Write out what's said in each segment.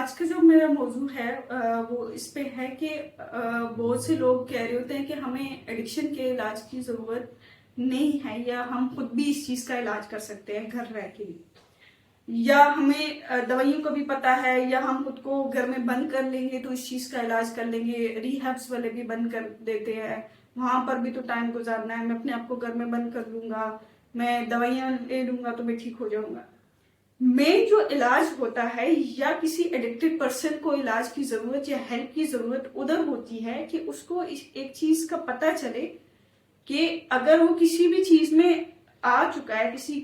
آج کا جو میرا موضوع ہے وہ اس پہ ہے کہ بہت سے لوگ کہہ رہے ہوتے ہیں کہ ہمیں ایڈکشن کے علاج کی ضرورت نہیں ہے، یا ہم خود بھی اس چیز کا علاج کر سکتے ہیں گھر رہ کے بھی، یا ہمیں دوائیوں کا بھی پتا ہے، یا ہم خود کو گھر میں بند کر لیں گے تو اس چیز کا علاج کر لیں گے۔ ریہیبس والے بھی بند کر دیتے ہیں، وہاں پر بھی تو ٹائم گزارنا ہے، میں اپنے آپ کو گھر میں بند کر لوں گا، میں دوائیاں لے لوں گا تو میں ٹھیک ہو جاؤں گا۔ مین جو علاج ہوتا ہے یا کسی ایڈکٹڈ پرسن کو علاج کی ضرورت یا ہیلپ کی ضرورت ادھر ہوتی ہے کہ اس کو ایک چیز کا پتہ چلے کہ اگر وہ کسی بھی چیز میں آ چکا ہے، کسی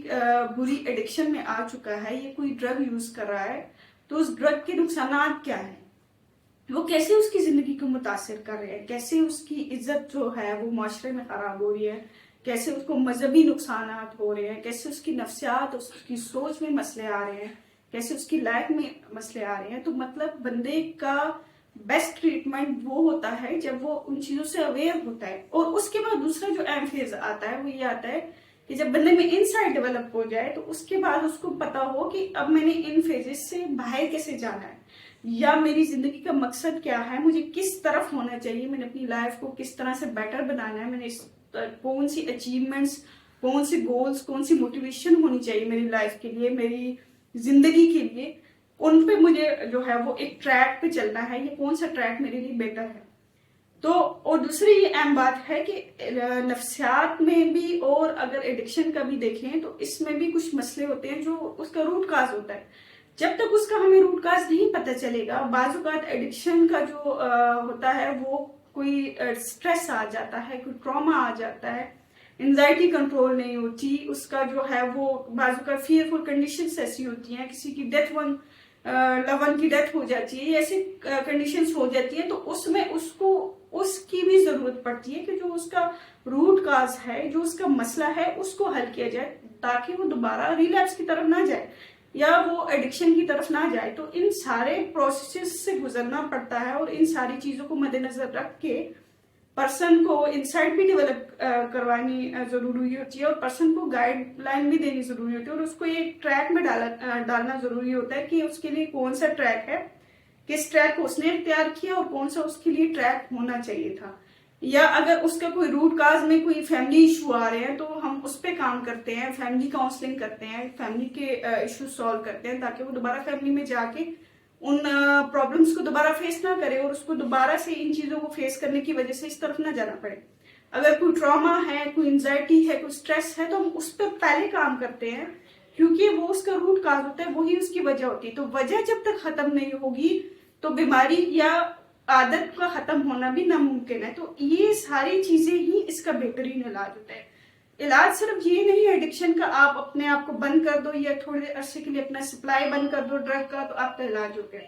بری ایڈکشن میں آ چکا ہے، یا کوئی ڈرگ یوز کر رہا ہے، تو اس ڈرگ کے نقصانات کیا ہیں، وہ کیسے اس کی زندگی کو متاثر کر رہے ہیں، کیسے اس کی عزت جو ہے وہ معاشرے میں خراب ہو رہی ہے، کیسے اس کو مذہبی نقصانات ہو رہے ہیں، کیسے اس کی نفسیات، اس کی سوچ میں مسئلے آ رہے ہیں، کیسے اس کی لائف میں مسئلے آ رہے ہیں۔ تو مطلب بندے کا بیسٹ ٹریٹمنٹ وہ ہوتا ہے جب وہ ان چیزوں سے اویئر ہوتا ہے۔ اور اس کے بعد دوسرا جو اہم فیز آتا ہے وہ یہ آتا ہے کہ جب بندے میں انسائٹ ڈیولپ ہو جائے تو اس کے بعد اس کو پتا ہو کہ اب میں نے ان فیزز سے باہر کیسے جانا ہے، یا میری زندگی کا مقصد کیا ہے، مجھے کس طرف ہونا چاہیے، میں نے اپنی لائف کو کس طرح سے بیٹر بنانا ہے، میں نے کون سی اچیومنٹس، کون سی گولز، کون سی موٹیویشن ہونی چاہیے میری لائف کے لیے، میری زندگی کے لیے، ان پہ مجھے جو ہے وہ ایک ٹریک پہ چلنا ہے، یا کون سا ٹریک میرے لیے بیٹر ہے۔ تو اور دوسری یہ اہم بات ہے کہ نفسیات میں بھی، اور اگر ایڈکشن کا بھی دیکھیں تو اس میں بھی کچھ مسئلے ہوتے ہیں جو اس کا روٹ کاز ہوتا ہے۔ جب تک اس کا ہمیں روٹ کاز نہیں پتہ چلے گا، بعض اوقات ایڈکشن کا جو ہوتا ہے وہ کوئی سٹریس آ جاتا ہے، کوئی ٹراما آ جاتا ہے، انزائٹی کنٹرول نہیں ہوتی، اس کا جو ہے وہ بعض اوقات فیئرفل کنڈیشنز ایسی ہوتی ہیں، کسی کی ڈیتھ لو ون کی ڈیتھ ہو جاتی ہے، ایسی کنڈیشنز ہو جاتی ہیں، تو اس میں اس کو اس کی بھی ضرورت پڑتی ہے کہ جو اس کا روٹ کاز ہے، جو اس کا مسئلہ ہے، اس کو حل کیا جائے تاکہ وہ دوبارہ ریلیپس کی طرف نہ جائے یا وہ ایڈکشن کی طرف نہ جائے۔ تو ان سارے پروسیسز سے گزرنا پڑتا ہے، اور ان ساری چیزوں کو مد نظر رکھ کے پرسن کو انسائٹ بھی ڈیولپ کروانی ضروری ہوتی ہے، اور پرسن کو گائیڈ لائن بھی دینی ضروری ہوتی ہے، اور اس کو ایک ٹریک میں ڈالنا ضروری ہوتا ہے کہ اس کے لیے کون سا ٹریک ہے، کس ٹریک کو اس نے اختیار کیا، اور کون سا اس کے لیے ٹریک ہونا چاہیے تھا۔ یا اگر اس کا کوئی روٹ کاز میں کوئی فیملی ایشو آ رہے ہیں تو ہم اس پہ کام کرتے ہیں، فیملی کاؤنسلنگ کرتے ہیں، فیملی کے ایشو سالو کرتے ہیں تاکہ وہ دوبارہ فیملی میں جا کے ان پرابلمس کو دوبارہ فیس نہ کرے، اور اس کو دوبارہ سے ان چیزوں کو فیس کرنے کی وجہ سے اس طرف نہ جانا پڑے۔ اگر کوئی ٹراما ہے، کوئی انزائٹی ہے، کوئی سٹریس ہے، تو ہم اس پہ پہلے کام کرتے ہیں، کیونکہ وہ اس کا روٹ کاز ہوتا ہے، وہی اس کی وجہ ہوتی ہے۔ تو وجہ جب تک ختم نہیں ہوگی تو بیماری یا عادت کا ختم ہونا بھی ناممکن ہے۔ تو یہ ساری چیزیں ہی اس کا بہترین علاج ہوتا ہے۔ علاج صرف یہ نہیں ہے ایڈکشن کا آپ اپنے آپ کو بند کر دو، یا تھوڑے عرصے کے لیے اپنا سپلائی بند کر دو ڈرگ کا تو آپ کا علاج ہو گیا۔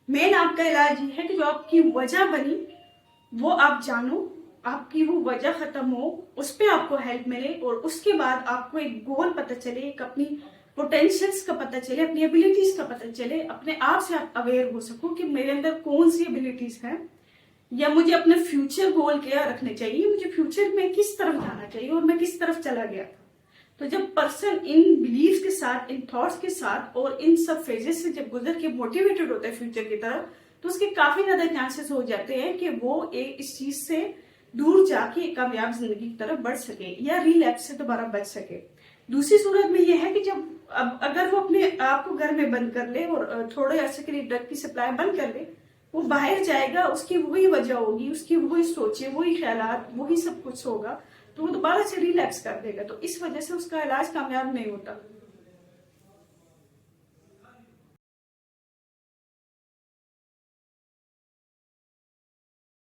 مین آپ کا علاج یہ ہے کہ جو آپ کی وجہ بنی وہ آپ جانو، آپ کی وہ وجہ ختم ہو، اس پہ آپ کو ہیلپ ملے، اور اس کے بعد آپ کو ایک گول پتہ چلے، ایک اپنی پوٹینشیلز کا پتہ چلے، اپنی ایبیلٹیز کا پتہ چلے، اپنے آپ سے آپ اویئر ہو سکو کہ میرے اندر کون سی ایبیلٹیز ہیں، یا مجھے اپنے فیوچر گول کیا رکھنے چاہیے، مجھے فیوچر میں کس طرف جانا چاہیے، اور میں کس طرف چلا گیا تھا۔ تو جب پرسن ان بلیفز کے ساتھ، ان تھاٹس کے ساتھ، اور ان سب فیزز سے جب گزر کے موٹیویٹڈ ہوتا ہے فیوچر کی طرف، تو اس کے کافی زیادہ چانسز ہو جاتے ہیں کہ وہ اس چیز سے دور جا کے ایک کامیاب زندگی کی طرف بڑھ سکے، یا ریلیپس سے دوبارہ بچ سکے۔ دوسری صورت میں یہ ہے کہ جب اگر وہ اپنے آپ کو گھر میں بند کر لے، اور تھوڑے عرصے کے لیے ڈرگ کی سپلائی بند کر لے، وہ باہر جائے گا، اس کی وہی وجہ ہوگی، اس کی وہی سوچیں، وہی خیالات، وہی سب کچھ ہوگا، تو وہ دوبارہ سے ریلیکس کر دے گا۔ تو اس وجہ سے اس کا علاج کامیاب نہیں ہوتا۔